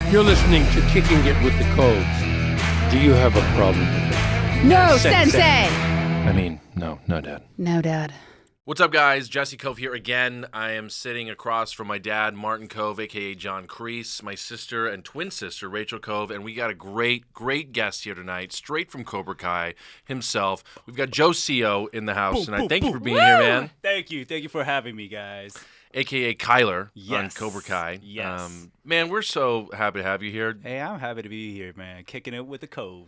You're listening to Kicking It with the Koves. Do you have a problem with it? No, Sensei! I mean, no, Dad. No, Dad. What's up, guys? Jesse Kove here again. I am sitting across from my dad, Martin Kove, a.k.a. John Kreese, my sister and twin sister, Rachel Kove, and we got a great guest here tonight, straight from Cobra Kai himself. We've got Joe CO in the house tonight. Thank you for being here, man. Thank you for having me, guys. A.k.a. Kyler Yes. on Cobra Kai. Yes. Man, we're so happy to have you here. Hey, I'm happy to be here, man. Kicking it with the Koves.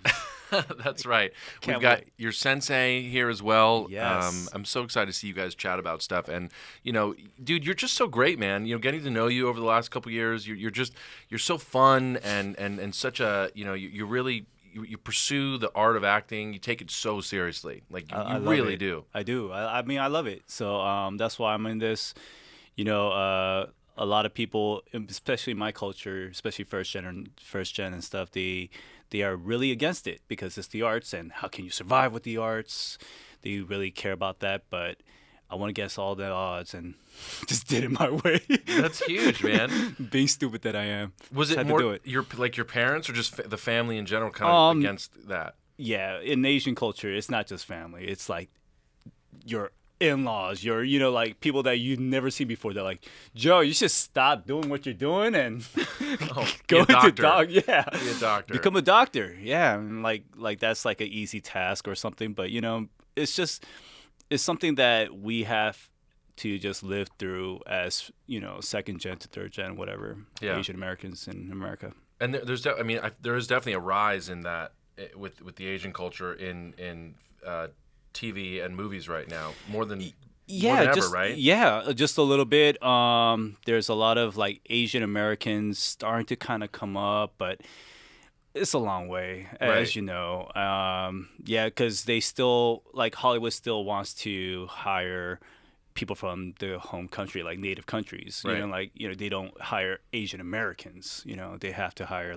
That's right. Can't We've got wait. your sensei here as well. Yes. I'm so excited to see you guys chat about stuff. And, you know, dude, you're just so great, man. You know, getting to know you over the last couple of years, you're so fun and such a, you know, you really you pursue the art of acting. You take it so seriously. Like, you really do. I do. I mean, I love it. So that's why I'm in this. You know, a lot of people, especially my culture, especially first gen and stuff, they are really against it because it's the arts and how can you survive with the arts? They really care about that, but I went against all the odds and just did it my way. That's huge, man. Being stupid that I am. Was Just it had to more do it. your parents or just the family in general kind of against that? Yeah, in Asian culture, it's not just family. It's like your in-laws, like people that you've never seen before. They're like, Joe, you should stop doing what you're doing and go be a into doctor. Yeah, Be a doctor. become a doctor. Yeah, and like that's like an easy task or something. But it's something that we have to just live through as second gen to third gen, whatever. Yeah. Asian Americans in America. And there is definitely a rise in that with the Asian culture in TV and movies right now, more than ever, right? Yeah, just a little bit. There's a lot of like Asian Americans starting to kind of come up, but it's a long way, as you know. Because they still, like, Hollywood still wants to hire people from the home country, like native countries. Right. They don't hire Asian Americans. They have to hire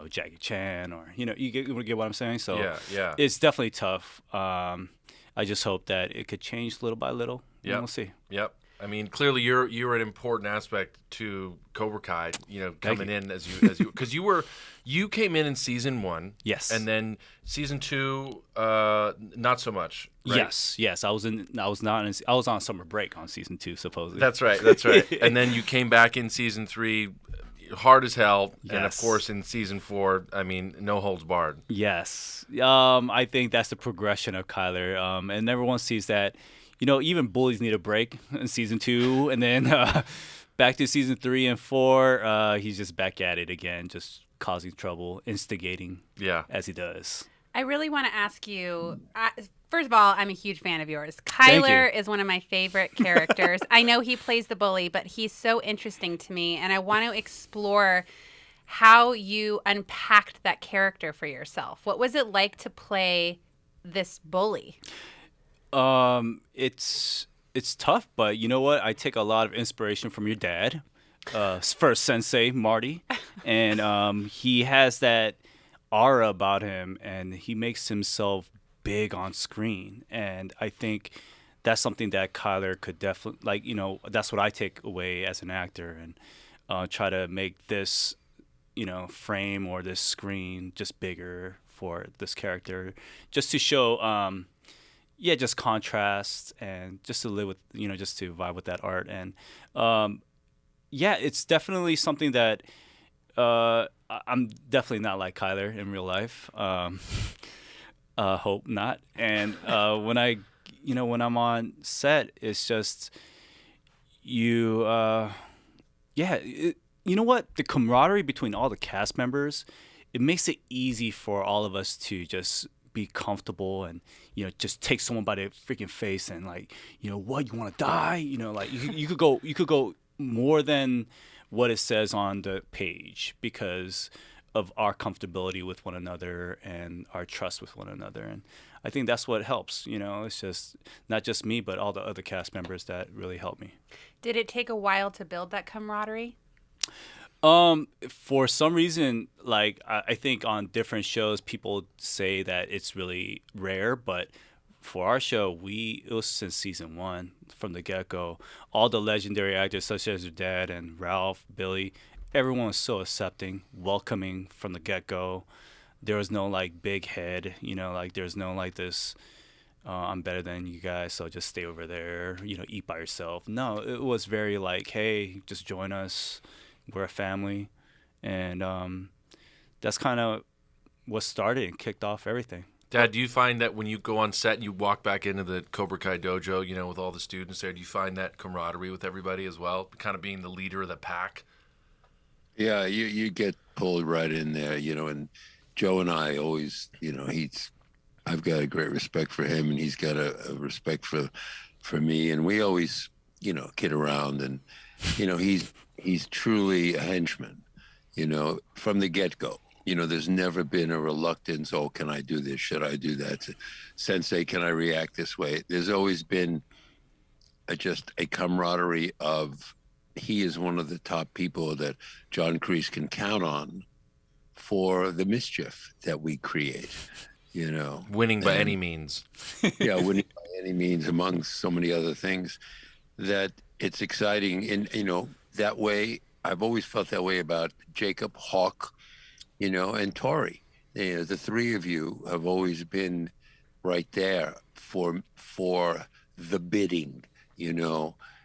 Jackie Chan or you get what I'm saying. So yeah. it's definitely tough. I just hope that it could change little by little. Yeah, we'll see. Yep. I mean, clearly you're an important aspect to Cobra Kai. Coming in as you because you came in season 1. Yes. And then season 2, not so much. Right? Yes. I was on summer break on season 2, supposedly. That's right. And then you came back in season 3, hard as hell. Yes. And of course in season 4, I mean, no holds barred. Yes. I think that's the progression of Kyler. And everyone sees that. Even bullies need a break in season 2, and then back to season 3 and 4, he's just back at it again, just causing trouble, instigating, as he does. I really want to ask you, first of all, I'm a huge fan of yours. Kyler is one of my favorite characters. I know he plays the bully, but he's so interesting to me, and I want to explore how you unpacked that character for yourself. What was it like to play this bully? It's tough, but you know what? I take a lot of inspiration from your dad, first Sensei Marty, and he has that aura about him, and he makes himself big on screen, and I think that's something that Kyler could definitely that's what I take away as an actor, and try to make this frame or this screen just bigger for this character, just to show just contrast and just to live with, just to vibe with that art. And, it's definitely something that I'm definitely not like Kyler in real life. Hope not. And when I'm on set, it's just you know what? The camaraderie between all the cast members, it makes it easy for all of us to just be comfortable and just take someone by the freaking face and what, you want to die, you could go more than what it says on the page because of our comfortability with one another and our trust with one another. And I think that's what helps. It's just not just me but all the other cast members that really help me. Did it take a while to build that camaraderie? For some reason, I think on different shows, people say that it's really rare, but for our show, it was since season 1 from the get-go. All the legendary actors such as your dad and Ralph, Billy, everyone was so accepting, welcoming from the get-go. There was no like big head, like there's no like this, I'm better than you guys, so just stay over there, eat by yourself. No, it was very like, hey, just join us. We're a family. And that's kind of what started and kicked off everything. Dad, do you find that when you go on set and you walk back into the Cobra Kai dojo, with all the students there, do you find that camaraderie with everybody as well, kind of being the leader of the pack? Yeah, you get pulled right in there, and Joe and I always, I've got a great respect for him, and he's got a respect for me, and we always, kid around, and he's truly a henchman, from the get-go. There's never been a reluctance, oh, can I do this? Should I do that? Sensei, can I react this way? There's always been just a camaraderie of, he is one of the top people that John Kreese can count on for the mischief that we create, Winning by any means. Yeah, winning by any means, among so many other things, that it's exciting. And, that way, I've always felt that way about Jacob, Hawk, and Tori. The three of you have always been right there for the bidding,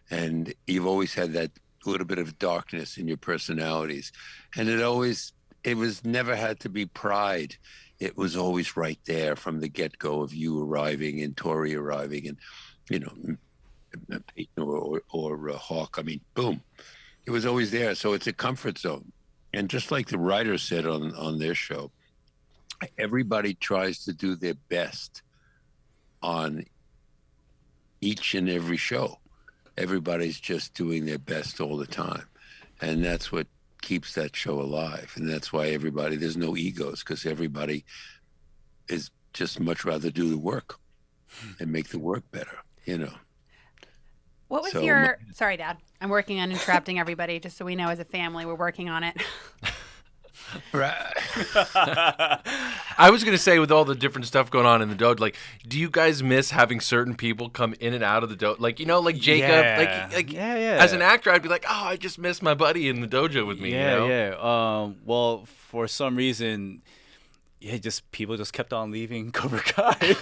and you've always had that little bit of darkness in your personalities. And it was never had to be pride. It was always right there from the get-go of you arriving and Tori arriving and, Peyton or Hawk. I mean, boom. It was always there. So it's a comfort zone. And just like the writers said on their show, everybody tries to do their best on each and every show. Everybody's just doing their best all the time. And that's what keeps that show alive. And that's why there's no egos, because everybody is just much rather do the work and make the work better, What was sorry, Dad, I'm working on interrupting everybody just so we know as a family we're working on it. Right. I was going to say, with all the different stuff going on in the dojo, like, do you guys miss having certain people come in and out of the dojo? Like, like Jacob, yeah. As an actor, I'd be like, oh, I just miss my buddy in the dojo with me. Yeah. Well, for some reason, people just kept on leaving Cobra Kai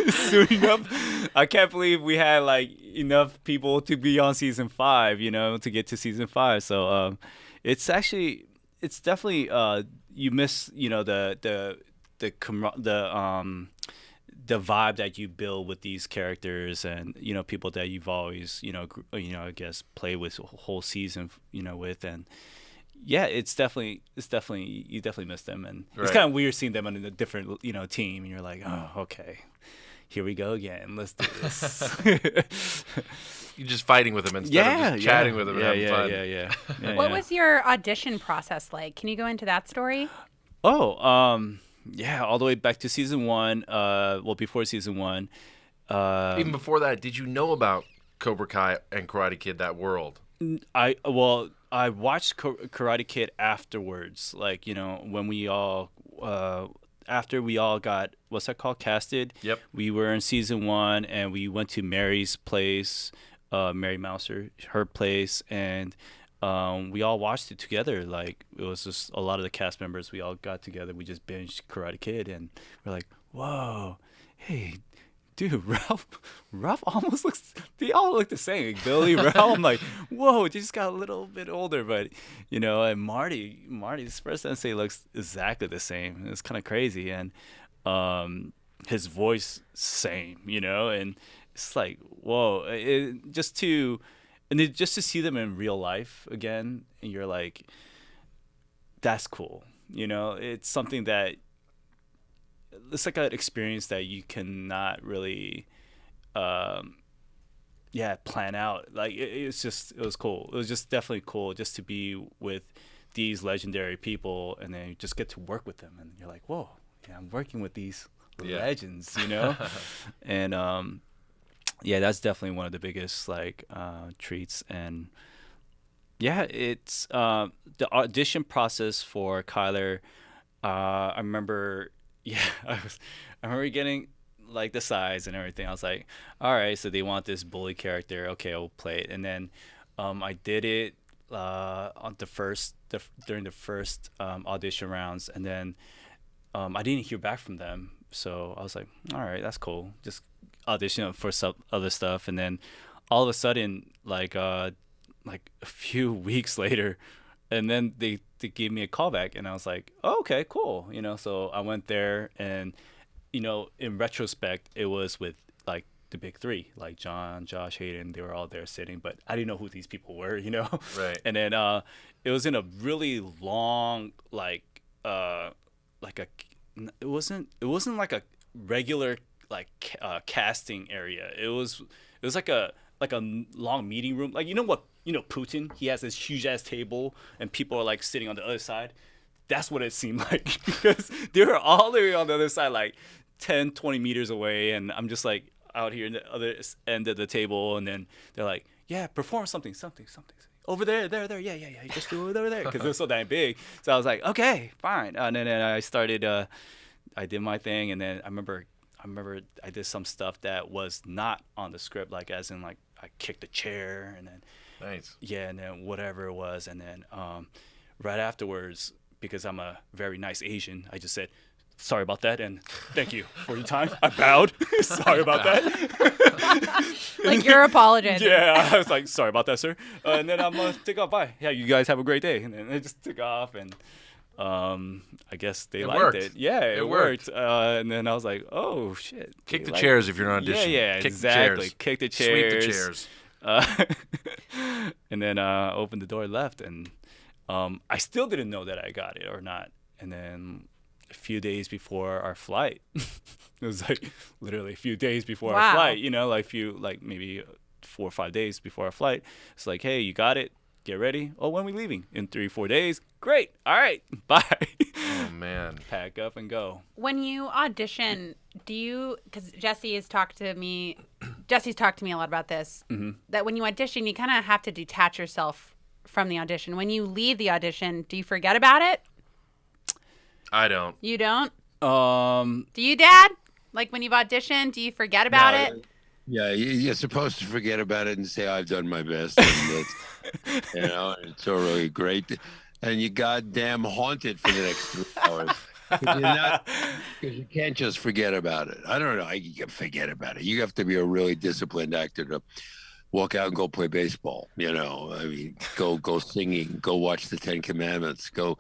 soon enough. I can't believe we had like enough people to be on season 5, to get to season 5. So it's definitely you miss the vibe that you build with these characters and people that you've always I guess play with a whole season with. And yeah, it's definitely you definitely miss them, and It's kind of weird seeing them on a different team, and you're like, oh, okay, here we go again, let's do this. You're just fighting with them instead of just chatting with them and having fun. Yeah. What was your audition process like? Can you go into that story? Oh, all the way back to season 1. Before season 1. Even before that, did you know about Cobra Kai and Karate Kid, that world? I watched Karate Kid afterwards, like when we all after we all got, what's that called, casted. Yep. We were in season 1 and we went to Mary's place, Mary Mouser, her place, and we all watched it together. Like, it was just a lot of the cast members, we all got together, we just binged Karate Kid, and we're like, whoa, hey, dude, Ralph almost they all look the same. Like Billy, Ralph, I'm like, whoa, they just got a little bit older. But, and Marty's first sensei looks exactly the same. It's kind of crazy. And his voice, same, and it's like, whoa. Just to see them in real life again, and you're like, that's cool. It's something that, it's like an experience that you cannot really plan out. Like, it was cool. It was just definitely cool just to be with these legendary people, and then you just get to work with them, and you're like, whoa, I'm working with these legends, And that's definitely one of the biggest treats. And it's the audition process for Kyler. I remember I remember getting like the size and everything. I was like, all right, so they want this bully character. Okay, I'll play it. And then I did it on during the first audition rounds, and then I didn't hear back from them. So I was like, all right, that's cool. Just audition for some other stuff, and then all of a sudden, like a few weeks later, and then they gave me a call back, and I was like, oh, okay, cool. So I went there, and in retrospect, it was with like the big three, like John, Josh, Hayden. They were all there sitting, but I didn't know who these people were, Right. And then it was in a really long, it wasn't like a regular casting area. It was like a long meeting room. Like, Putin, he has this huge ass table and people are like sitting on the other side. That's what it seemed like, because they were all the way on the other side, like 10, 20 meters away, and I'm just like out here in the other end of the table, and then they're like, yeah, perform something over there, yeah, you just do it over there, because it was so damn big. So I was like, okay, fine. And then I started, I did my thing, and then I remember I did some stuff that was not on the script, like as in like I kicked a chair, and then Nice. yeah, and then whatever it was, and then right afterwards, because I'm a very nice Asian, I just said, sorry about that, and thank you for your time. I bowed. Sorry about that. Like you're apologizing. Yeah, I was like, sorry about that, sir. And then I'm going to take off. Bye. Yeah, you guys have a great day. And then I just took off, and I guess they liked worked. it. Yeah, it worked. And then I was like, oh, shit. Kick the chairs if you're on audition. Yeah, Kick exactly. The chairs. Kick the chairs. Sweep the chairs. And then opened the door and left. And I still didn't know that I got it or not. And then a few days before our flight, it was like literally a few days before our flight, like maybe 4 or 5 days before our flight. It's like, hey, you got it. Get ready. Oh, when are we leaving? In 3-4 days. Great. All right. Bye. Oh, man. Pack up and go. When you audition, because Jesse's talked to me a lot about this, that when you audition, you kind of have to detach yourself from the audition. When you leave the audition, do you forget about it? I don't. You don't? Do you, Dad? Like when you've auditioned, do you forget about it? Yeah, you're supposed to forget about it and say, I've done my best. And that's, and it's already great. And you goddamn haunt it for the next 3 hours. Because you can't just forget about it. I don't know. You can forget about it. You have to be a really disciplined actor to walk out and go play baseball. I mean, go singing, go watch the 10 Commandments. You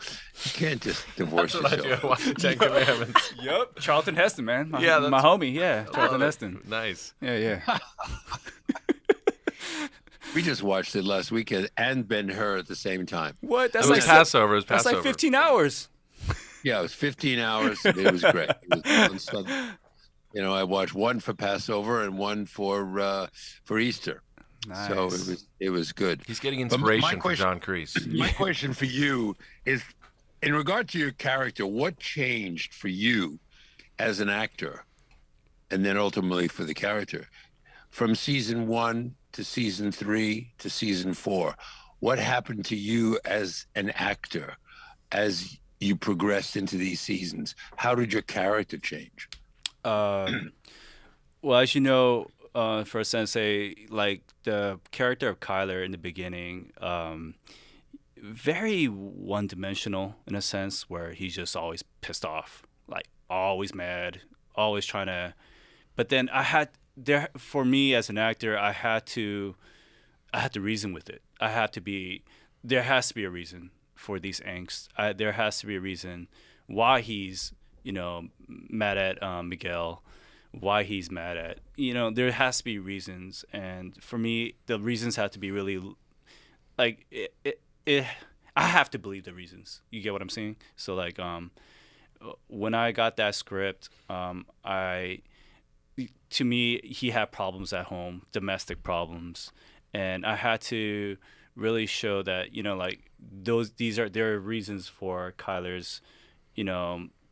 can't just divorce That's what yourself. I do. I watch the 10 Commandments. Yep. Charlton Heston, man. My Yeah, homie. Yeah, Charlton Heston. Nice. Yeah. We just watched it last weekend and Ben-Hur at the same time. What? It was Passover. That's like 15 hours. Yeah, it was 15 hours. And it was great. It was fun. I watched one for Passover and one for Easter. Nice. So it was good. He's getting inspiration from question- John Kreese. My question for you is, in regard to your character, what changed for you as an actor, and then ultimately for the character, from season 1 to season 3 to season 4? What happened to you as an actor as you progressed into these seasons? How did your character change? Well, as you know, for Sensei, like the character of Kyler in the beginning, very one-dimensional in a sense, where he's just always pissed off, like always mad, always trying to. But then for me as an actor, I had to reason with it. There has to be a reason for these angst. There has to be a reason why he's, mad at Miguel. Why he's mad at, there has to be reasons, and for me the reasons have to be really like I have to believe the reasons. You get what I'm saying? So like when I got that script, to me he had problems at home, domestic problems, and I had to really show that like there are reasons for Kyler's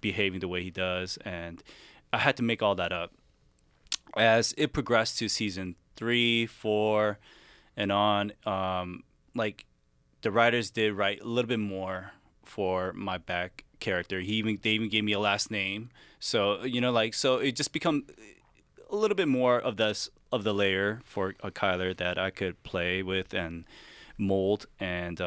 behaving the way he does, and I had to make all that up. As it progressed to season 3, 4, and on, like the writers did write a little bit more for my back character. They even gave me a last name, so so it just become a little bit more of the layer for Kyler that I could play with, and mold. And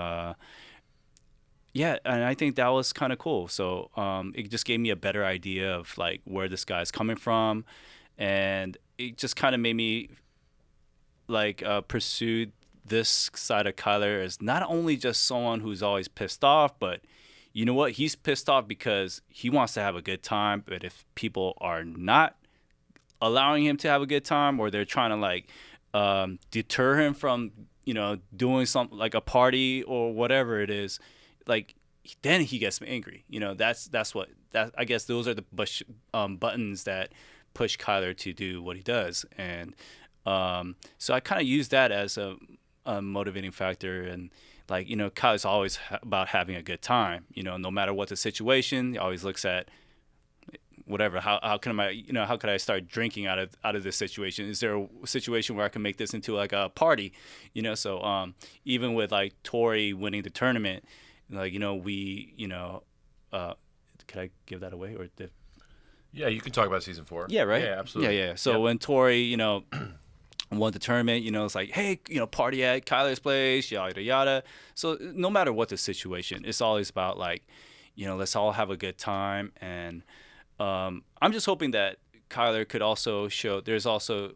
yeah, and I think that was kind of cool. So it just gave me a better idea of like where this guy's coming from, and it just kind of made me like pursue this side of Kyler as not only just someone who's always pissed off, but you know what? He's pissed off because he wants to have a good time. But if people are not allowing him to have a good time, or they're trying to like deter him from, doing something like a party or whatever it is, like then he gets angry. That's what I guess those are the buttons that push Kyler to do what he does. And so I kind of use that as a motivating factor. And like, Kyle's always about having a good time, no matter what the situation. He always looks at whatever, how can I, how could I start drinking out of this situation? Is there a situation where I can make this into like a party? So even with like Tori winning the tournament, like, could I give that away or did? Yeah, you can talk about season 4. Yeah, right? Yeah, absolutely. Yeah. So when Tori, won the tournament, it's like, hey, party at Kyler's place, yada, yada. So no matter what the situation, it's always about like, let's all have a good time. And I'm just hoping that Kyler could also show, there's also,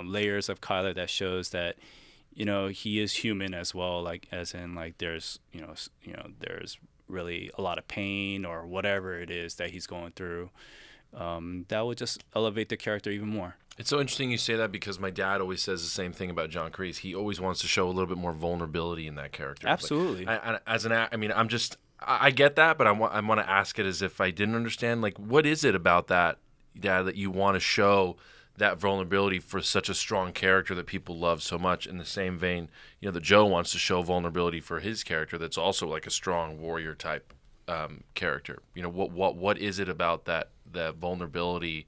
layers of Kyler that shows that, he is human as well. Like, as in like, there's, there's really a lot of pain or whatever it is that he's going through. That would just elevate the character even more. It's so interesting you say that because my dad always says the same thing about John Kreese. He always wants to show a little bit more vulnerability in that character. Absolutely. Like, I get that, but I want to ask it as if I didn't understand. Like, what is it about that, Dad, that you want to show that vulnerability for such a strong character that people love so much? In the same vein, that Joe wants to show vulnerability for his character that's also like a strong warrior type character. What is it about that vulnerability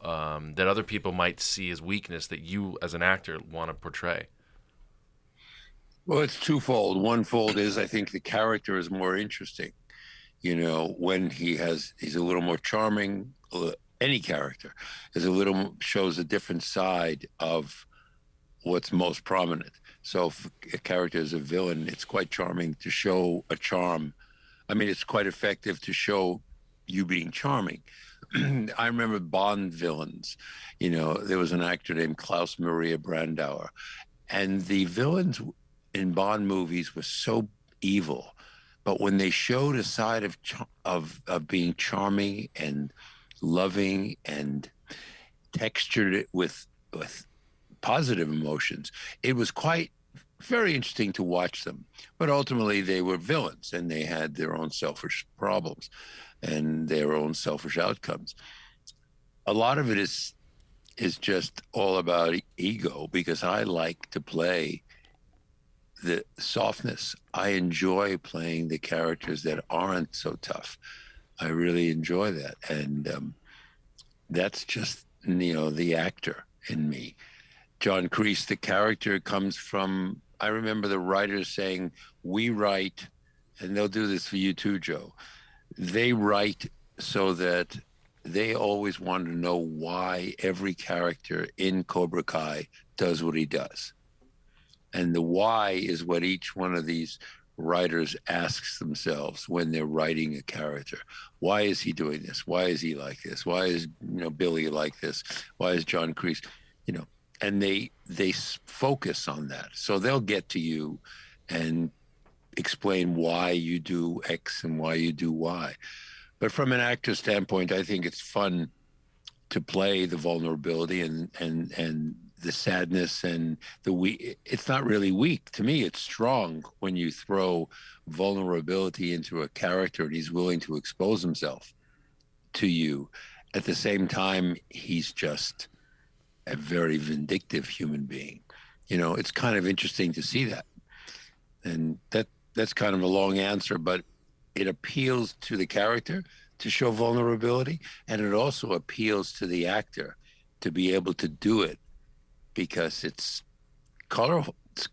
that other people might see as weakness that you as an actor want to portray? Well, it's twofold. One fold is I think the character is more interesting. When he's a little more charming. Any character shows a different side of what's most prominent. So if a character is a villain, it's quite charming to show a charm. I mean, it's quite effective to show you being charming. I remember Bond villains. There was an actor named Klaus Maria Brandauer, and the villains in Bond movies were so evil, but when they showed a side of being charming and loving and textured it with positive emotions, it was quite very interesting to watch them. But ultimately they were villains and they had their own selfish problems and their own selfish outcomes. A lot of it is just all about ego, because I like to play the softness. I enjoy playing the characters that aren't so tough. I really enjoy that. And that's just, the actor in me. John Kreese, the character, comes from, I remember the writers saying, we write, and they'll do this for you too, Joe. They write so that they always want to know why every character in Cobra Kai does what he does. And the why is what each one of these writers asks themselves when they're writing a character. Why is he doing this? Why is he like this? Why is Billy like this? Why is John Kreese? And they focus on that. So they'll get to you and explain why you do X and why you do Y. But from an actor standpoint, I think it's fun to play the vulnerability and the sadness and the weak. It's not really weak. To me, it's strong when you throw vulnerability into a character and he's willing to expose himself to you. At the same time, he's just a very vindictive human being. It's kind of interesting to see that. And that's kind of a long answer, but it appeals to the character to show vulnerability, and it also appeals to the actor to be able to do it because it's colorful. It's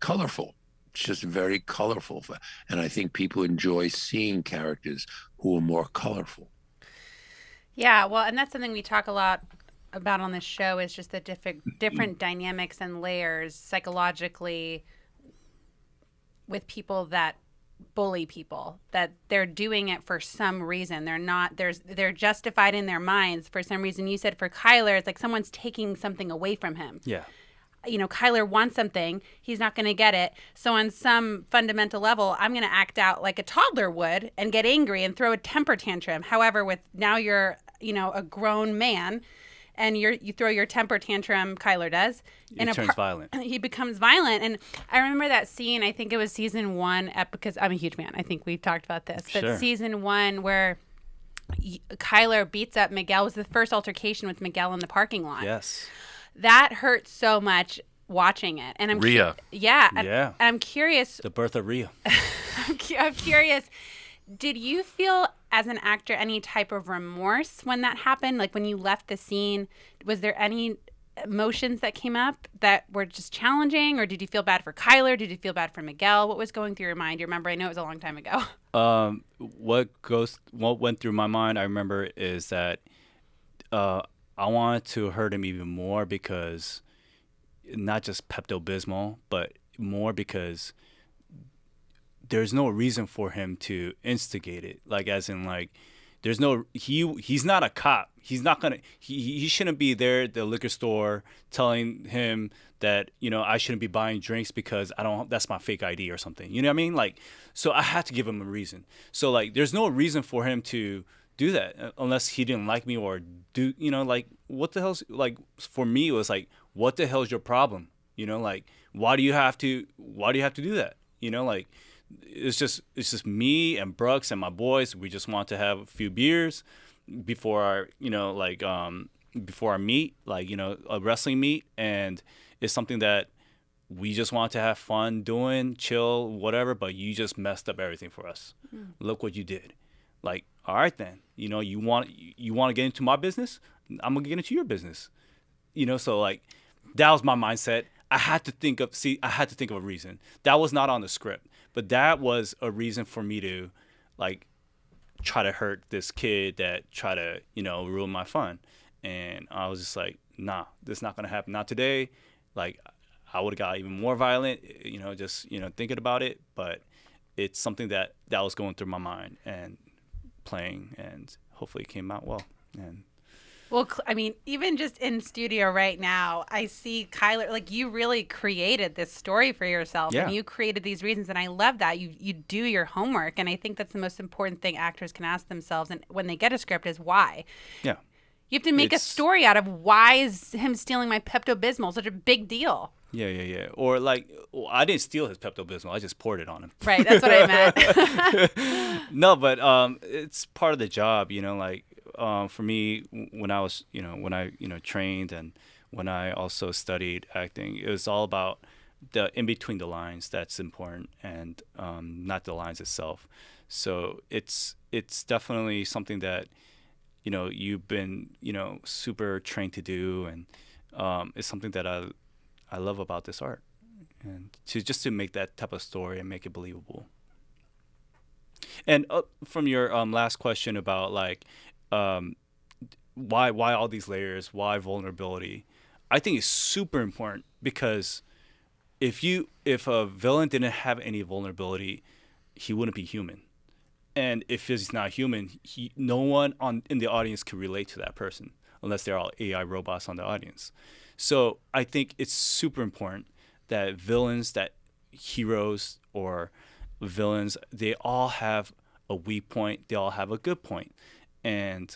just very colorful. And I think people enjoy seeing characters who are more colorful. Yeah, well, and that's something we talk a lot about on this show, is just the different dynamics and layers psychologically with people that bully people, that they're doing it for some reason. They're justified in their minds for some reason. You said for Kyler, it's like someone's taking something away from him. Yeah. You know, Kyler wants something, he's not going to get it. So on some fundamental level, I'm going to act out like a toddler would and get angry and throw a temper tantrum. However, with now you're, you know, a grown man and you throw your temper tantrum, Kyler does. He turns violent. He becomes violent. And I remember that scene, I think it was season 1, because I'm a huge fan. I think we've talked about this. But Sure. season 1 where Kyler beats up Miguel was the first altercation with Miguel in the parking lot. Yes. That hurt so much watching it. And Rhea. Yeah. Yeah. And I'm curious. The birth of Rhea. I'm curious. Did you feel as an actor any type of remorse when that happened? Like when you left the scene, was there any emotions that came up that were just challenging, or did you feel bad for Kyler? Did you feel bad for Miguel? What was going through your mind? You remember? I know it was a long time ago. What went through my mind, I remember, is that I wanted to hurt him even more because not just Pepto-Bismol, but more because there's no reason for him to instigate it. Like, as in, like, there's no, he's not a cop. He's not gonna, he shouldn't be there at the liquor store telling him that, you know, I shouldn't be buying drinks because that's my fake ID or something. You know what I mean? Like, so I had to give him a reason. So, like, there's no reason for him to do that unless he didn't like me or do, you know, like, what the hell's, like, for me, it was like, what the hell's your problem? You know, like, why do you have to do that? You know, like, it's just me and Brooks and my boys. We just want to have a few beers before our, you know, like, before our meet, like, you know, a wrestling meet. And it's something that we just want to have fun doing, chill, whatever, but you just messed up everything for us. Look what you did. Like, all right then, you know, you want to get into my business? I'm going to get into your business. You know, so, like, that was my mindset. I had to think of a reason. That was not on the script, but that was a reason for me to, like, try to hurt this kid that tried to, you know, ruin my fun. And I was just like, nah, this is not going to happen. Not today. Like, I would have got even more violent, you know, just, you know, thinking about it. But it's something that was going through my mind and playing, and hopefully it came out well. And well, I mean, even just in studio right now, I see Kyler, like, you really created this story for yourself. Yeah. And you created these reasons. And I love that. You do your homework. And I think that's the most important thing actors can ask themselves. And when they get a script is why. yeah. You have to make a story out of why is him stealing my Pepto-Bismol such a big deal. Yeah. Or, like, well, I didn't steal his Pepto-Bismol. I just poured it on him. Right. That's what I meant. No, but it's part of the job, you know, like, for me, when I was, you know, trained, and when I also studied acting, it was all about the in between the lines that's important, and not the lines itself. So it's definitely something that, you know, you've been, you know, super trained to do, and it's something that I love about this art, and to make that type of story and make it believable. And from your last question about, like, why all these layers, why vulnerability, I think it's super important, because if a villain didn't have any vulnerability, he wouldn't be human. And if he's not human, no one in the audience can relate to that person unless they're all AI robots on the audience. So I think it's super important that villains, that heroes or villains, they all have a weak point, they all have a good point. And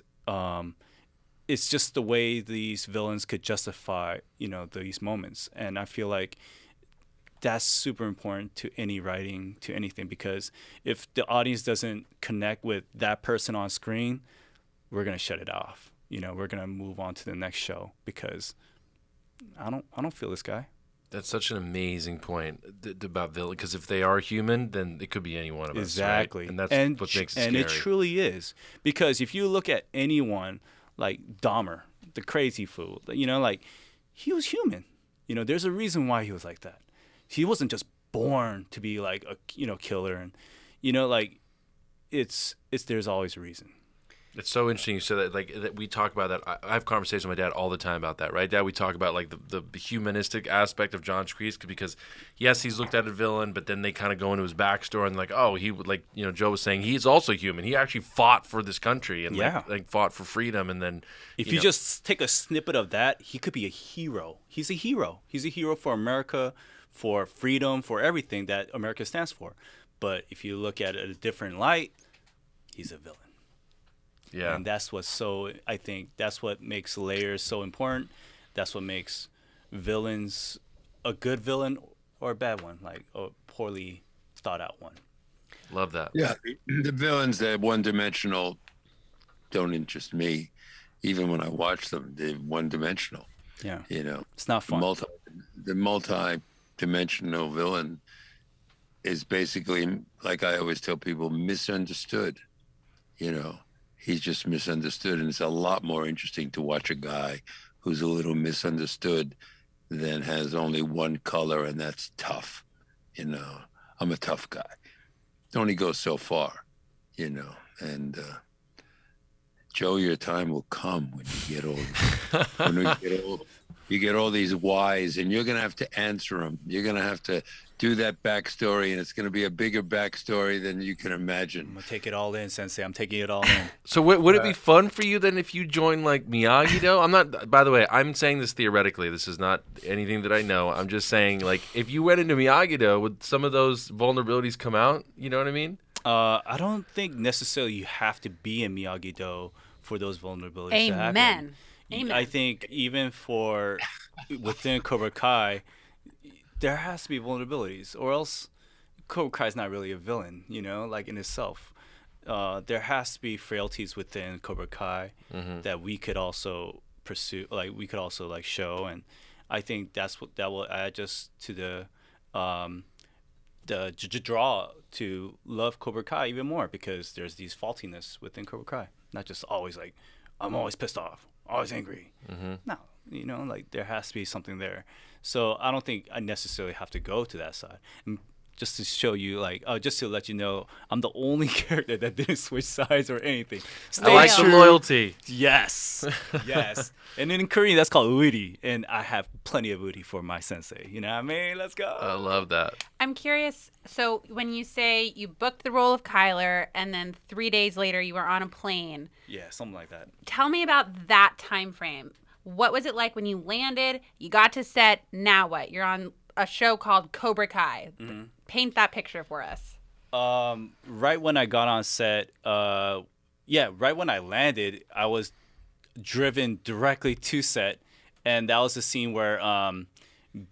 it's just the way these villains could justify, you know, these moments. And I feel like that's super important to any writing, to anything, because if the audience doesn't connect with that person on screen, we're gonna shut it off. You know, we're gonna move on to the next show, because I don't feel this guy. That's such an amazing point about villain, because if they are human, then it could be any one of us. Exactly. Right? And that's what makes it and scary. it truly is, because if you look at anyone like Dahmer, the crazy fool, you know, like, he was human. You know, there's a reason why he was like that. He wasn't just born to be like a, you know, killer, and, you know, like, it's there's always a reason. It's so interesting you said that. Like that, we talk about that. I have conversations with my dad all the time about that, right? Dad, we talk about like the humanistic aspect of John Kreese because yes, he's looked at a villain, but then they kind of go into his backstory and like, oh, he would like Joe was saying he's also human. He actually fought for this country and like fought for freedom, and then if you just take a snippet of that, he could be a hero. He's a hero. He's a hero for America, for freedom, for everything that America stands for. But if you look at it in a different light, he's a villain. Yeah. And that's I think that's what makes layers so important. That's what makes villains a good villain or a bad one, like a poorly thought out one. Love that. Yeah. The villains that one-dimensional don't interest me. Even when I watch them, they're one-dimensional. Yeah. It's not fun. The multi-dimensional villain is basically, like I always tell people, misunderstood. He's just misunderstood, and it's a lot more interesting to watch a guy who's a little misunderstood than has only one color, and that's tough. I'm a tough guy. It only goes so far, and Joe, your time will come when you get older. When we get old, you get all these whys, and you're going to have to answer them. You're going to have to do that backstory, and it's going to be a bigger backstory than you can imagine. I'm going to take it all in, Sensei. I'm taking it all in. So would it be fun for you then if you joined like Miyagi-Do? I'm not, by the way, I'm saying this theoretically. This is not anything that I know. I'm just saying, like, if you went into Miyagi-Do, would some of those vulnerabilities come out? You know what I mean? I don't think necessarily you have to be in Miyagi-Do for those vulnerabilities to happen. Amen. I think even within Cobra Kai, there has to be vulnerabilities, or else Cobra Kai is not really a villain, like in itself. There has to be frailties within Cobra Kai that we could also pursue, like we could also like show, and I think that will add just to the draw to love Cobra Kai even more, because there's these faultiness within Cobra Kai, not just always like I'm always pissed off, always angry. No, like there has to be something there. So I don't think I necessarily have to go to that side. And just to show you, like, just to let you know, I'm the only character that didn't switch sides or anything. I like the loyalty. Yes, yes. And then in Korean, that's called uri, and I have plenty of uri for my sensei. You know what I mean? Let's go. I love that. I'm curious. So when you say you booked the role of Kyler, and then 3 days later you were on a plane. Yeah, something like that. Tell me about that time frame. What was it like when you landed? You got to set. Now what? You're on a show called Cobra Kai. Paint that picture for us. Right when I got on set, right when I landed, I was driven directly to set, and that was the scene where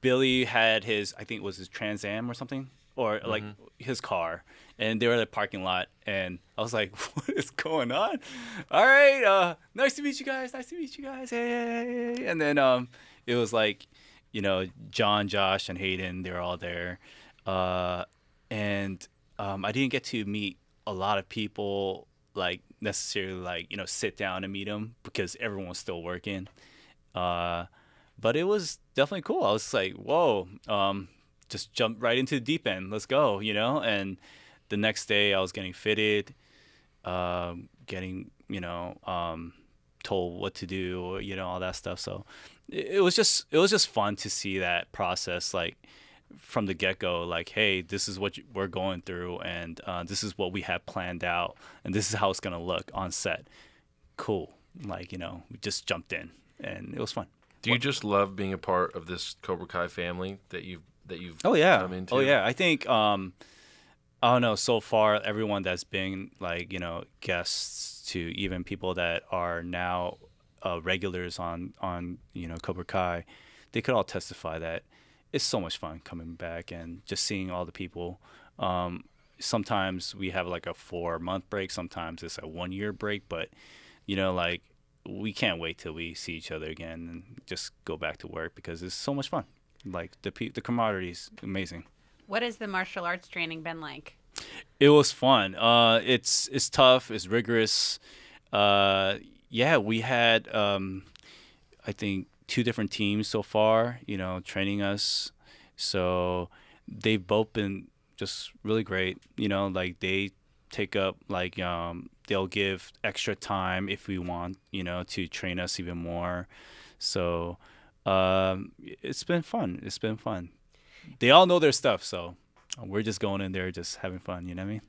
Billy had his, I think it was his Trans Am or something, or like his car, and they were in the parking lot, and I was like, what is going on? All right, nice to meet you guys. Hey. And then it was like, John, Josh, and Hayden, they were all there. And I didn't get to meet a lot of people, like necessarily like, sit down and meet them because everyone was still working. But it was definitely cool. I was like, whoa, just jump right into the deep end. Let's go, and the next day I was getting fitted, getting, told what to do, all that stuff. So it was just fun to see that process, like from the get-go, like, hey, this is what we're going through, and this is what we have planned out, and this is how it's gonna look on set. Cool. Like, we just jumped in, and it was fun. Do you just love being a part of this Cobra Kai family that you've oh yeah come into? Oh yeah, I think I don't know, so far everyone that's been like, guests to even people that are now regulars on Cobra Kai, they could all testify that it's so much fun coming back and just seeing all the people. Sometimes we have like a 4-month break, sometimes it's a 1-year break, but like we can't wait till we see each other again and just go back to work because it's so much fun. Like the camaraderie is amazing. What has the martial arts training been like? It was fun. It's tough. It's rigorous. We had I think 2 different teams so far, training us. So they've both been just really great. Like they take up like they'll give extra time if we want, to train us even more. So it's been fun. It's been fun. They all know their stuff, so we're just going in there just having fun. You know what I mean?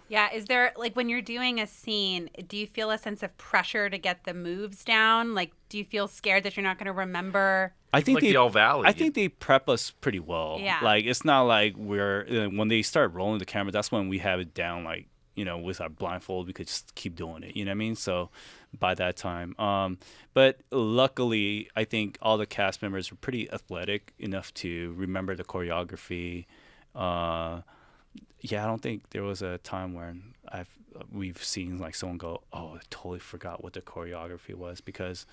Yeah. Is there, like, when you're doing a scene, do you feel a sense of pressure to get the moves down? Like, do you feel scared that you're not going to remember? I think like the All Valley. I think they prep us pretty well. Yeah. Like, it's not like when they start rolling the camera, that's when we have it down, like, with our blindfold, we could just keep doing it. You know what I mean? So by that time. But luckily, I think all the cast members were pretty athletic enough to remember the choreography. Yeah, I don't think there was a time when we've seen like someone go, "Oh, I totally forgot what the choreography was," because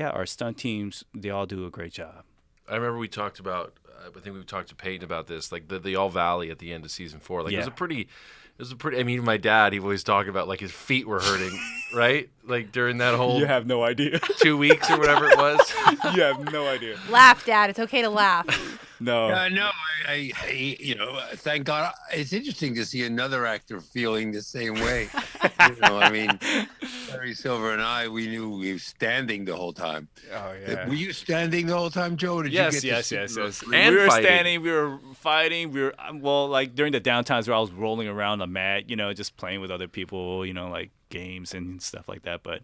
our stunt teams, they all do a great job. I remember we talked about. I think we talked to Peyton about this, like the All Valley at the end of season 4. Like it was a pretty. I mean, even my dad, he always talked about like his feet were hurting, right? Like during that whole. You have no idea. 2 weeks or whatever it was. You have no idea. Laugh, Dad. It's okay to laugh. No. No, I thank God. It's interesting to see another actor feeling the same way. I mean, Larry Silver and I, we knew we were standing the whole time. Oh, yeah. Were you standing the whole time, Joe? Or did Yes. you get And we were fighting. standing, we were fighting, like during the downtimes where I was rolling around the mat, just playing with other people, like games and stuff like that. But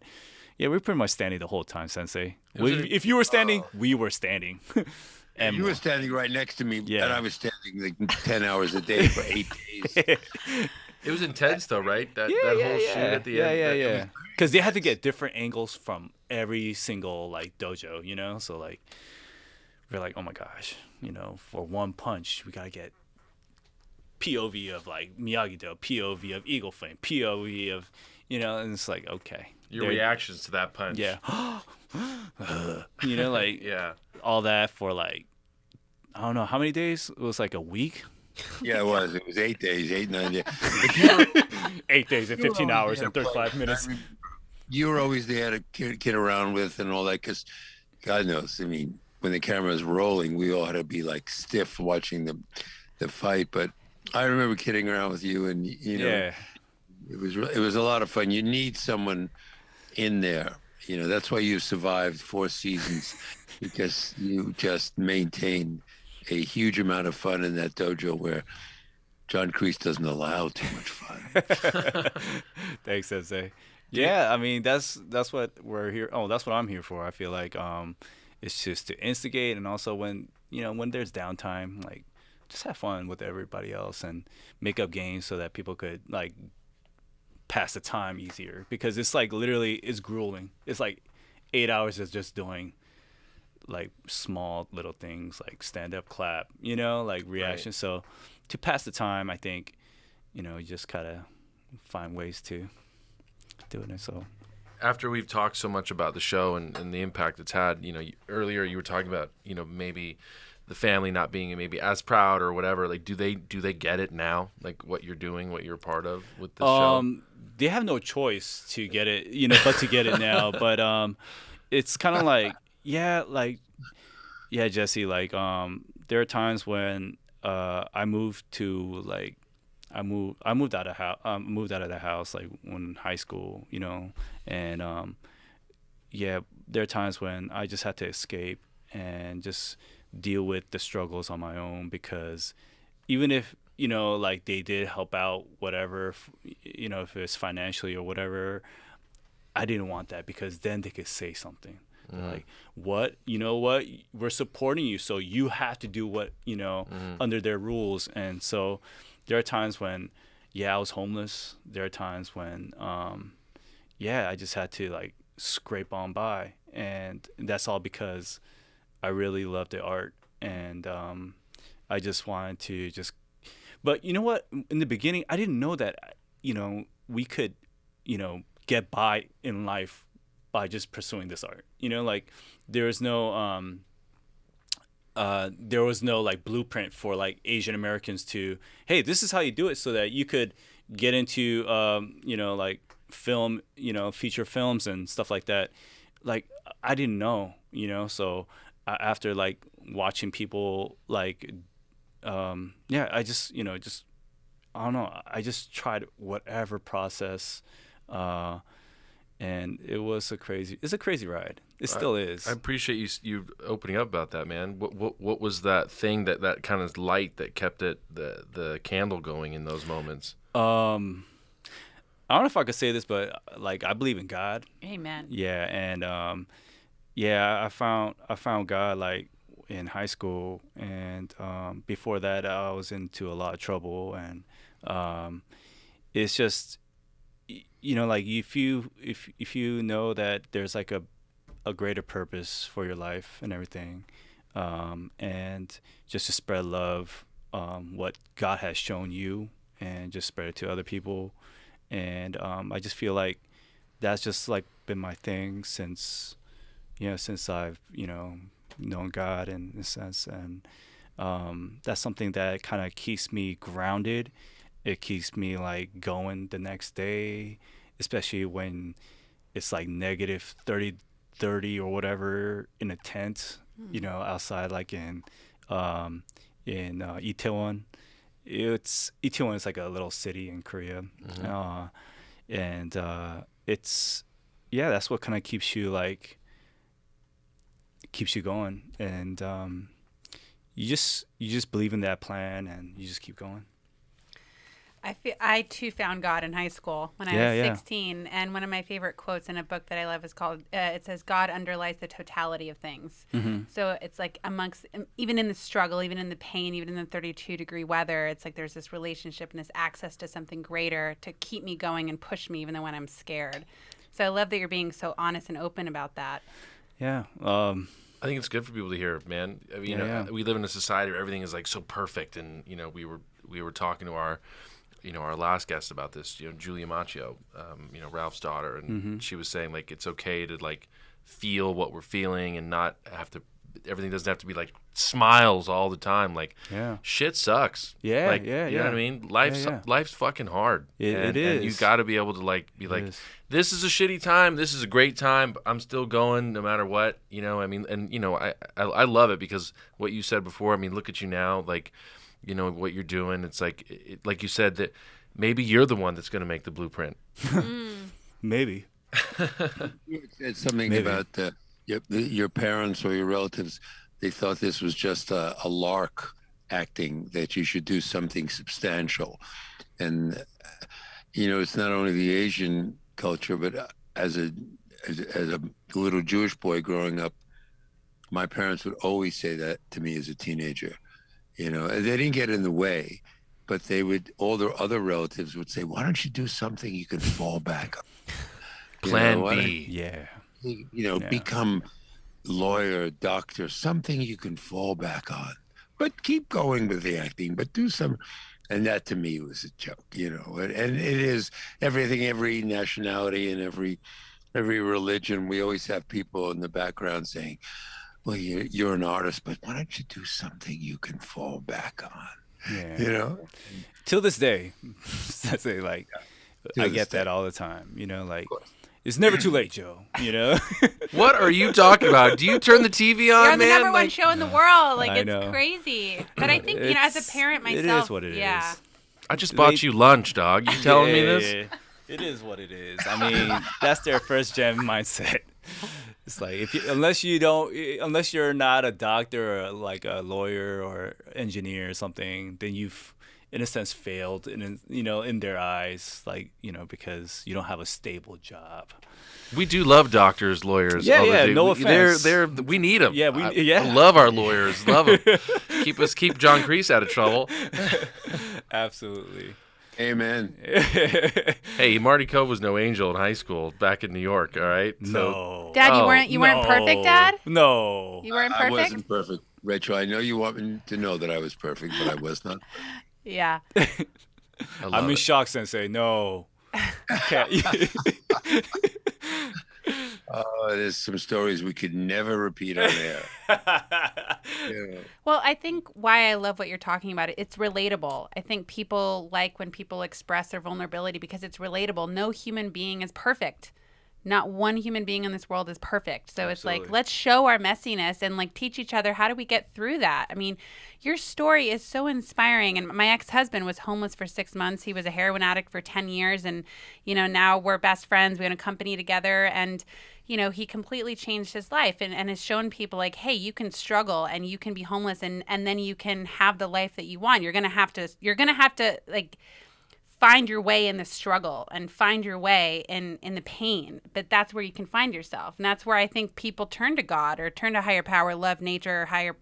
yeah, we were pretty much standing the whole time, Sensei. If you were standing, we were standing. And you were standing right next to me, Yeah. and I was standing like 10 hours a day for 8 days. It was intense though, right? That whole shoot at the end. Yeah. Because they had to get different angles from every single like dojo, So like we're like, oh my gosh, for one punch we gotta get POV of like Miyagi-Do, POV of Eagle Flame, POV of and it's like, okay. Your reactions to that punch. Yeah. Like Yeah. all that for like I don't know how many days. It was like a week. Yeah, it was. It was 8 days, 8, 9 days. 8 days and 15 hours and 35 minutes. You were always there to kid around with and all that, because God knows, I mean, when the camera was rolling, we all had to be like stiff watching the fight. But I remember kidding around with you, and it was a lot of fun. You need someone in there. That's why you survived 4 seasons, because you just maintained a huge amount of fun in that dojo where John Kreese doesn't allow too much fun. Thanks, Sensei. Yeah, I mean that's what we're here. Oh, that's what I'm here for. I feel like it's just to instigate, and also when when there's downtime, like just have fun with everybody else and make up games so that people could like pass the time easier, because it's like literally it's grueling. It's like 8 hours of just doing like small little things like stand up, clap, like reaction. Right. So to pass the time, I think you just gotta find ways to do it. So after we've talked so much about the show and the impact it's had, earlier you were talking about maybe the family not being maybe as proud or whatever. Like, do they get it now? Like what you're doing, what you're a part of with the show? They have no choice to get it, but to get it now. But it's kind of like, Jesse. Like, there are times when I moved out of the house like when high school, and there are times when I just had to escape and just deal with the struggles on my own, because even if like they did help out whatever, if it's financially or whatever, I didn't want that, because then they could say something like, what we're supporting you, so you have to do what under their rules. And so there are times when I was homeless. There are times when I just had to like scrape on by, and that's all because I really love the art, and I just wanted to just. But you know what? In the beginning, I didn't know that we could get by in life by just pursuing this art. Like there was no like blueprint for like Asian Americans to, hey, this is how you do it, so that you could get into like film, feature films and stuff like that. Like I didn't know, so after like watching people like I just I don't know, I just tried whatever process And it's a crazy ride. It still is. I appreciate you opening up about that, man. What was that thing that kind of light that kept the candle going in those moments? I don't know if I could say this, but like I believe in God. Amen. Yeah, and I found God like in high school, and before that I was into a lot of trouble, and it's just, like if you know that there's like a greater purpose for your life and everything, and just to spread love, what God has shown you, and just spread it to other people. And I just feel like that's just like been my thing since I've known God in a sense, and that's something that kind of keeps me grounded. It keeps me like going the next day, especially when it's like negative 30 or whatever in a tent, outside, like in Itaewon. Itaewon is like a little city in Korea, and that's what kind of keeps you going, and you just believe in that plan, and you just keep going. I too found God in high school when I was 16, and one of my favorite quotes in a book that I love is called, it says, God underlies the totality of things. Mm-hmm. So it's like even in the struggle, even in the pain, even in the 32-degree weather, it's like there's this relationship and this access to something greater to keep me going and push me even though when I'm scared. So I love that you're being so honest and open about that. Yeah. I think it's good for people to hear, man. I mean, we live in a society where everything is like so perfect, and we were talking to our last guest about this, Julia Macchio, Ralph's daughter, and she was saying like it's okay to like feel what we're feeling and not have to. Everything doesn't have to be like smiles all the time. Like, shit sucks. Yeah, like, you know what I mean? Life's fucking hard. It is. And you got to be able to like be like, this is a shitty time. This is a great time. But I'm still going no matter what. I mean, and I love it because what you said before. I mean, look at you now. Like, what you're doing. It's like, like you said, that maybe you're the one that's going to make the blueprint. Maybe. You said something about your parents or your relatives. They thought this was just a lark acting, that you should do something substantial. And, it's not only the Asian culture, but as a little Jewish boy growing up, my parents would always say that to me as a teenager. They didn't get in the way, but all their other relatives would say, why don't you do something you can fall back on? Plan B. Yeah. Become lawyer, doctor, something you can fall back on. But keep going with the acting, but do some. And that to me was a joke, And it is everything, every nationality and every religion. We always have people in the background saying, well, you're an artist, but why don't you do something you can fall back on? Yeah. Till this day, I say I get that all the time. It's never too late, Joe. What are you talking about? Do you turn the TV on, You're on the man? number one show in the world. Like, I it's know. crazy. But I think, as a parent myself, it is what it is. I just bought you lunch, dog. You telling me this? It is what it is. I mean, that's their first gen mindset. It's like unless you're not a doctor or like a lawyer or engineer or something, then you've in a sense failed in their eyes, because you don't have a stable job. We do love doctors, lawyers. No offense. We need them. I love our lawyers. Love them. Keep John Kreese out of trouble. Absolutely. Amen. Hey, Marty Kove was no angel in high school back in New York. All right. No. Dad, you weren't perfect, Dad? No. You weren't perfect? I wasn't perfect. Rachel, I know you want me to know that I was perfect, but I was not. Yeah. I'm in shock, Sensei. No. There's some stories we could never repeat on air. Well, I think why I love what you're talking about, it's relatable. I think people like when people express their vulnerability because it's relatable. No human being is perfect. Not one human being in this world is perfect. So it's like, Absolutely. let's show our messiness and like teach each other, how do we get through that? I mean, your story is so inspiring. And my ex-husband was homeless for 6 months. He was a heroin addict for 10 years. And, now we're best friends. We own a company together. And, he completely changed his life and has shown people like, hey, you can struggle and you can be homeless and then you can have the life that you want. You're going to have to like find your way in the struggle and find your way in the pain. But that's where you can find yourself. And that's where I think people turn to God or turn to higher power, love, nature, higher,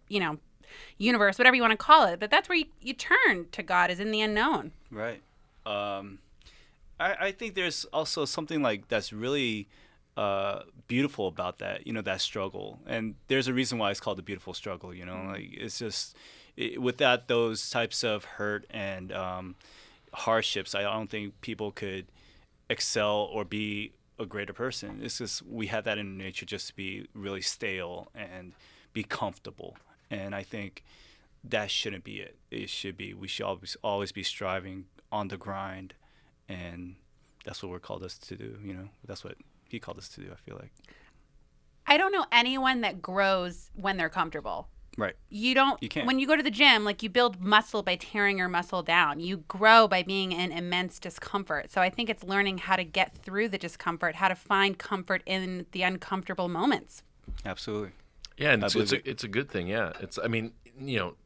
universe, whatever you want to call it. But that's where you turn to God, is in the unknown. Right. I think there's also something like that's really beautiful about that, that struggle. And there's a reason why it's called the beautiful struggle, like it's just without those types of hurt and hardships, I don't think people could excel or be a greater person. It's just we have that in nature, just to be really stale and be comfortable. And I think that shouldn't be it. It should be, we should always be striving on the grind, and that's what we're called us to do. That's what he called us to do, I feel like. I don't know anyone that grows when they're comfortable. Right. You can't. When you go to the gym, like, you build muscle by tearing your muscle down. You grow by being in immense discomfort. So I think it's learning how to get through the discomfort, how to find comfort in the uncomfortable moments. Absolutely. Yeah, and it's a good thing. Yeah,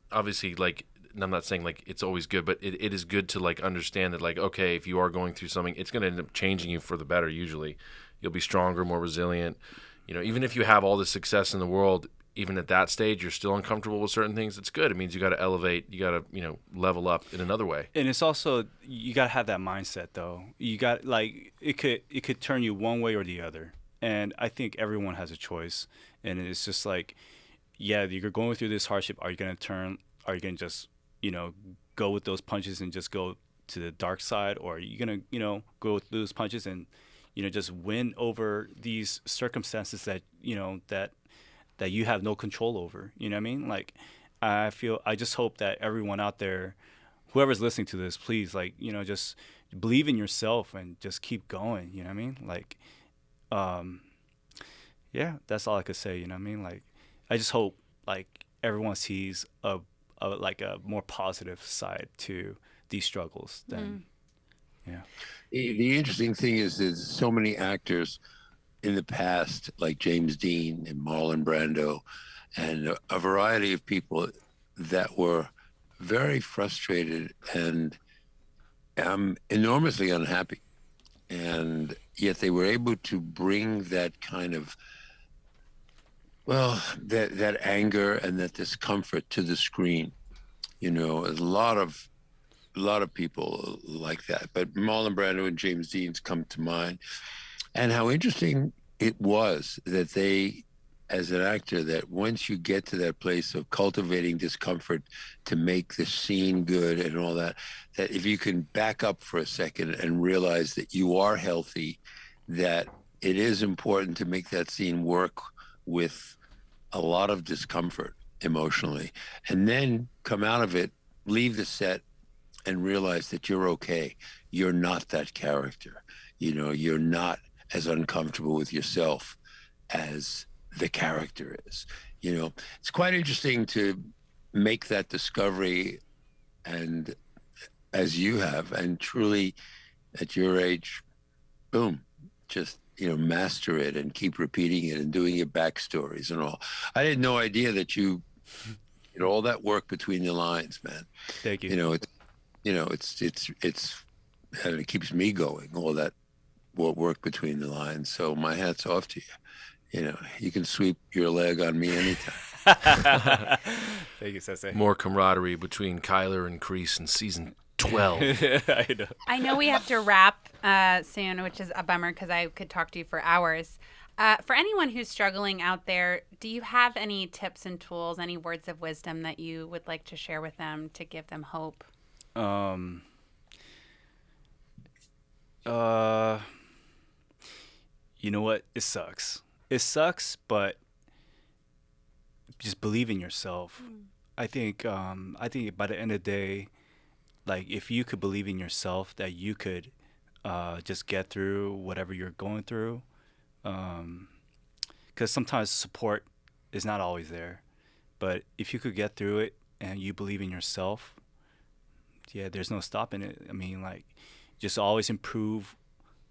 obviously, like, and I'm not saying like it's always good, but it is good to like understand that, like, okay, if you are going through something, it's going to end up changing you for the better. Usually, you'll be stronger, more resilient. Even if you have all the success in the world, even at that stage, you're still uncomfortable with certain things. It's good. It means you got to elevate. You got to, level up in another way. And it's also, you got to have that mindset, though. You got, like, it could turn you one way or the other. And I think everyone has a choice. And it's just like, yeah, you're going through this hardship. Are you going to turn? Are you going to just, go with those punches and just go to the dark side? Or are you going to, go with those punches and, just win over these circumstances that, that you have no control over? You know what I mean? Like, I just hope that everyone out there, whoever's listening to this, please, like, just believe in yourself and just keep going. You know what I mean? Like, yeah, that's all I could say. You know what I mean? Like, I just hope, like, everyone sees a more positive side to these struggles than, yeah. The interesting thing is there's so many actors in the past, like James Dean and Marlon Brando, and a variety of people that were very frustrated and enormously unhappy. And yet they were able to bring that kind of, that anger and that discomfort to the screen. A lot of people like that, but Marlon Brando and James Dean's come to mind. And how interesting it was that they, as an actor, that once you get to that place of cultivating discomfort to make the scene good and all that, that if you can back up for a second and realize that you are healthy, that it is important to make that scene work with a lot of discomfort emotionally, and then come out of it, leave the set, and realize that you're okay. You're not that character. You're not as uncomfortable with yourself as the character is. It's quite interesting to make that discovery, and as you have, and truly at your age, boom, just master it and keep repeating it and doing your backstories and all. I had no idea that you all that work between the lines, man. Thank you. It's and it keeps me going, all that work between the lines. So my hat's off to you. You can sweep your leg on me anytime. Thank you, Sensei. More camaraderie between Kyler and Kreese in season 12. I know. I know we have to wrap soon, which is a bummer because I could talk to you for hours. For anyone who's struggling out there, do you have any tips and tools, any words of wisdom that you would like to share with them to give them hope? You know what? It sucks. It sucks, but just believe in yourself. I think by the end of the day, like, if you could believe in yourself that you could just get through whatever you're going through, because sometimes support is not always there. But if you could get through it and you believe in yourself, yeah, there's no stopping it. I mean, like, just always improve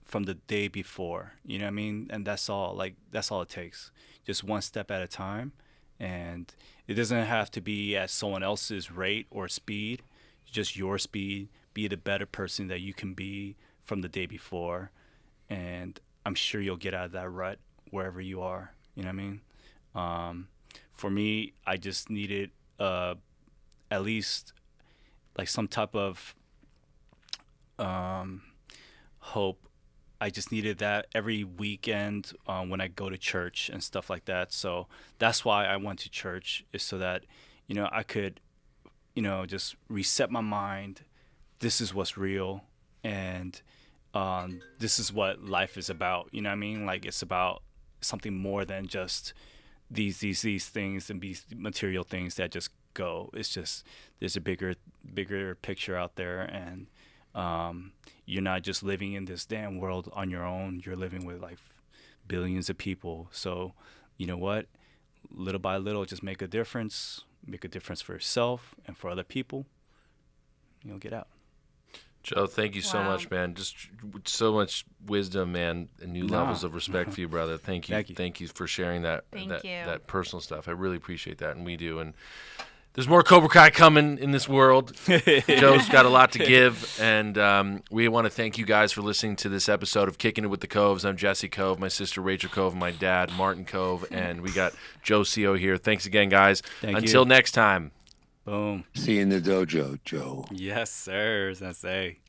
from the day before. You know what I mean? And that's all. Like, that's all it takes. Just one step at a time. And it doesn't have to be at someone else's rate or speed. Just your speed. Be the better person that you can be from the day before. And I'm sure you'll get out of that rut wherever you are. You know what I mean? For me, I just needed at least like some type of hope. I just needed that every weekend when I go to church and stuff like that. So that's why I went to church, is so that, I could, just reset my mind. This is what's real, and this is what life is about. You know what I mean? Like, it's about something more than just these things and these material things that just go. It's just, there's a bigger picture out there, and you're not just living in this damn world on your own. You're living with like billions of people. So, you know what? Little by little, just make a difference. Make a difference for yourself and for other people. You'll get out. Joe, thank you so much, man. Just so much wisdom, man, and new levels of respect for you, brother. Thank you. Thank you for sharing that personal stuff. I really appreciate that, and we do. And there's more Cobra Kai coming in this world. Joe's got a lot to give, and we want to thank you guys for listening to this episode of Kicking It with the Koves. I'm Jesse Kove, my sister Rachel Kove, my dad Martin Kove, and we got Joe Co here. Thanks again, guys. Until next time. Boom. See you in the dojo, Joe. Yes, sir, Sensei.